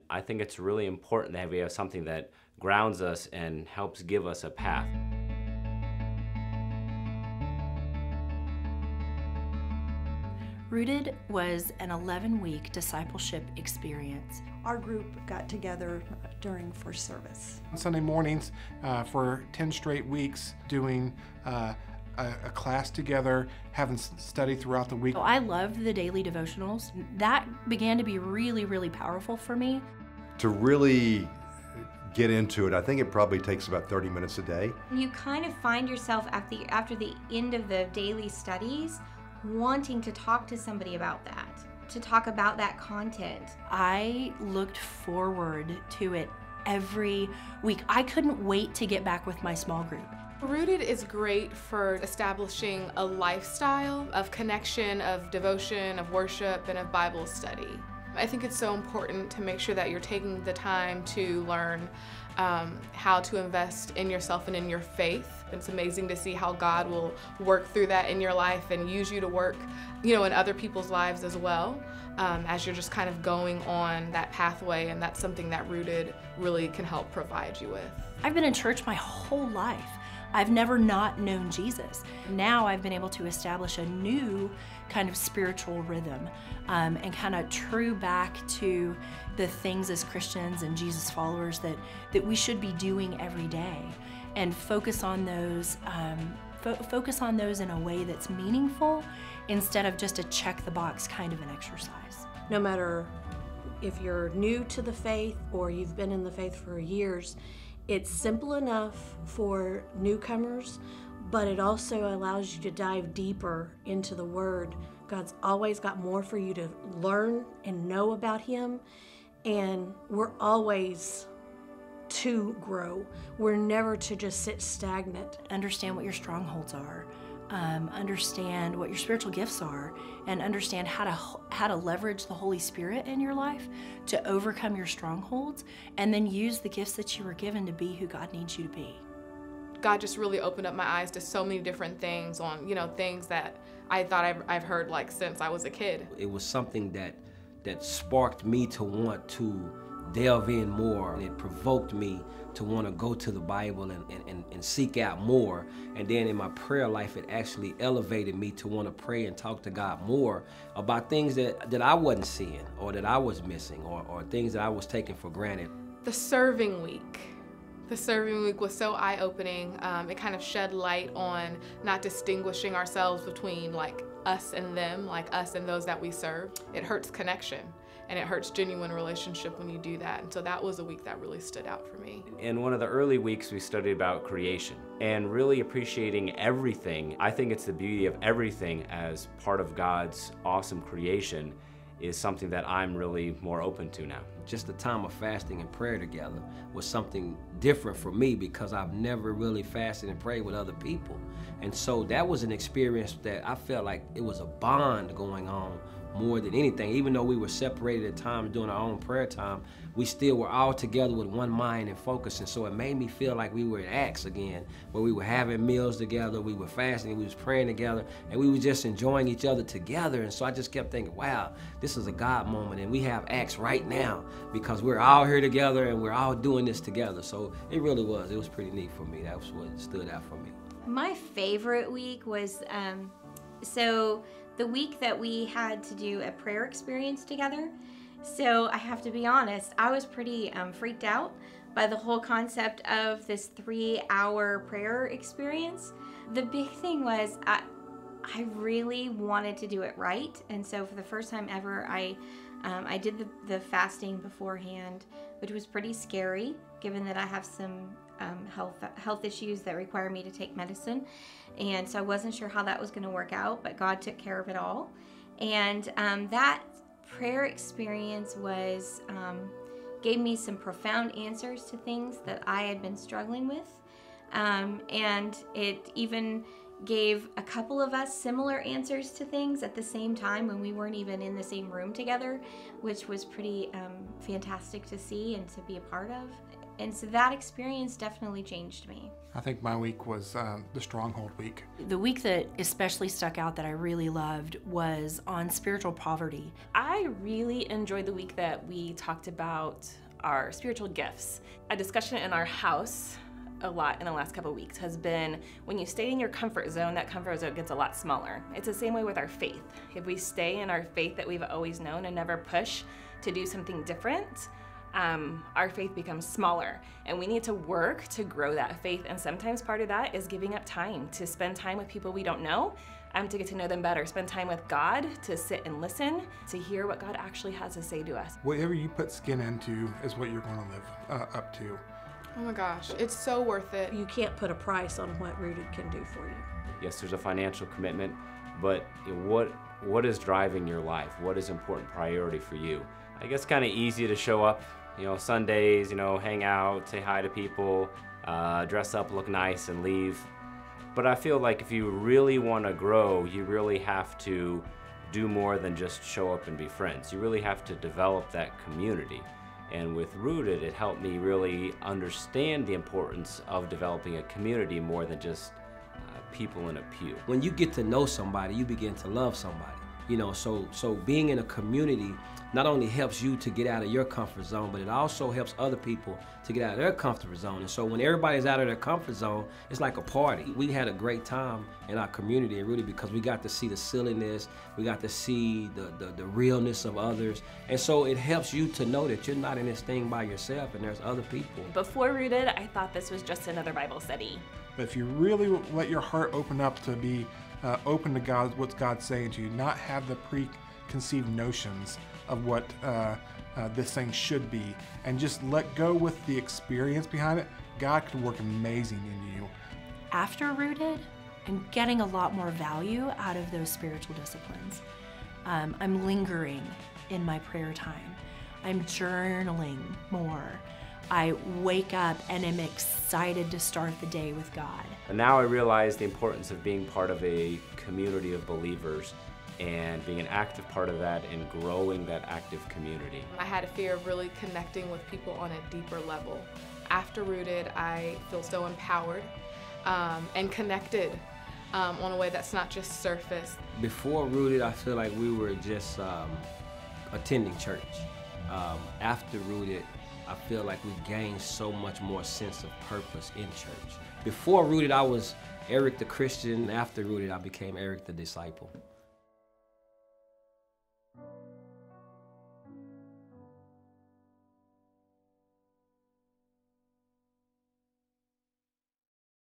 I think it's really important that we have something that grounds us and helps give us a path. Rooted was an 11-week discipleship experience. Our group got together during first service. On Sunday mornings for 10 straight weeks, doing a class together, having study throughout the week. So I loved the daily devotionals. That began to be really, really powerful for me. To really get into it, I think it probably takes about 30 minutes a day. You kind of find yourself after the end of the daily studies wanting to talk to somebody about that, to talk about that content. I looked forward to it every week. I couldn't wait to get back with my small group. Rooted is great for establishing a lifestyle of connection, of devotion, of worship, and of Bible study. I think it's so important to make sure that you're taking the time to learn how to invest in yourself and in your faith. It's amazing to see how God will work through that in your life and use you to work, in other people's lives as well, as you're just kind of going on that pathway, and that's something that Rooted really can help provide you with. I've been in church my whole life. I've never not known Jesus. Now I've been able to establish a new kind of spiritual rhythm and kind of true back to the things as Christians and Jesus followers that we should be doing every day, and focus on those in a way that's meaningful instead of just a check the box kind of an exercise. No matter if you're new to the faith or you've been in the faith for years, it's simple enough for newcomers, but it also allows you to dive deeper into the Word. God's always got more for you to learn and know about Him, and we're always to grow. We're never to just sit stagnant. Understand what your strongholds are. Understand what your spiritual gifts are, and understand how to leverage the Holy Spirit in your life to overcome your strongholds, and then use the gifts that you were given to be who God needs you to be. God just really opened up my eyes to so many different things on, things that I thought I've heard like since I was a kid. It was something that sparked me to want to delve in more, and it provoked me to want to go to the Bible and seek out more. And then in my prayer life, it actually elevated me to want to pray and talk to God more about things that I wasn't seeing, or that I was missing, or things that I was taking for granted. The serving week. The serving week was so eye-opening. It kind of shed light on not distinguishing ourselves between like us and them, like us and those that we serve. It hurts connection, and it hurts genuine relationship when you do that. And so that was a week that really stood out for me. In one of the early weeks, we studied about creation and really appreciating everything. I think it's the beauty of everything as part of God's awesome creation is something that I'm really more open to now. Just the time of fasting and prayer together was something different for me, because I've never really fasted and prayed with other people. And so that was an experience that I felt like it was a bond going on more than anything. Even though we were separated at times during our own prayer time, we still were all together with one mind and focus. And so it made me feel like we were in Acts again, where we were having meals together, we were fasting, we was praying together, and we were just enjoying each other together. And so I just kept thinking, wow, this is a God moment, and we have Acts right now because we're all here together and we're all doing this together. So it really was. It was pretty neat for me. That was what stood out for me. My favorite week was, so the week that we had to do a prayer experience together. So I have to be honest, I was pretty freaked out by the whole concept of this 3-hour prayer experience. The big thing was I really wanted to do it right. And so for the first time ever, I did the fasting beforehand, which was pretty scary given that I have some health issues that require me to take medicine. And so I wasn't sure how that was going to work out, but God took care of it all. And that prayer experience gave me some profound answers to things that I had been struggling with. And it even gave a couple of us similar answers to things at the same time when we weren't even in the same room together, which was pretty fantastic to see and to be a part of. And so that experience definitely changed me. I think my week was the Stronghold week. The week that especially stuck out that I really loved was on spiritual poverty. I really enjoyed the week that we talked about our spiritual gifts. A discussion in our house a lot in the last couple of weeks has been when you stay in your comfort zone, that comfort zone gets a lot smaller. It's the same way with our faith. If we stay in our faith that we've always known and never push to do something different, our faith becomes smaller, and we need to work to grow that faith. And sometimes part of that is giving up time to spend time with people we don't know, to get to know them better, spend time with God, to sit and listen, to hear what God actually has to say to us. Whatever you put skin into is what you're going to live up to. Oh my gosh, it's so worth it. You can't put a price on what Rooted can do for you. Yes, there's a financial commitment, but what is driving your life? What is important priority for you? I guess kind of easy to show up, Sundays, hang out, say hi to people, dress up, look nice, and leave. But I feel like if you really want to grow, you really have to do more than just show up and be friends. You really have to develop that community. And with Rooted, it helped me really understand the importance of developing a community more than just people in a pew. When you get to know somebody, you begin to love somebody. So being in a community not only helps you to get out of your comfort zone, but it also helps other people to get out of their comfort zone. And so when everybody's out of their comfort zone, it's like a party. We had a great time in our community, really, because we got to see the silliness, we got to see the realness of others. And so it helps you to know that you're not in this thing by yourself and there's other people. Before Rooted, I thought this was just another Bible study. But if you really let your heart open up to be open to God, what's God saying to you, not have the preconceived notions of what this thing should be, and just let go with the experience behind it, God could work amazing in you. After Rooted, I'm getting a lot more value out of those spiritual disciplines. I'm lingering in my prayer time. I'm journaling more. I wake up and am excited to start the day with God. And now I realize the importance of being part of a community of believers and being an active part of that and growing that active community. I had a fear of really connecting with people on a deeper level. After Rooted, I feel so empowered and connected on a way that's not just surface. Before Rooted, I feel like we were just attending church. After Rooted, I feel like we gained so much more sense of purpose in church. Before Rooted, I was Eric the Christian. After Rooted, I became Eric the disciple.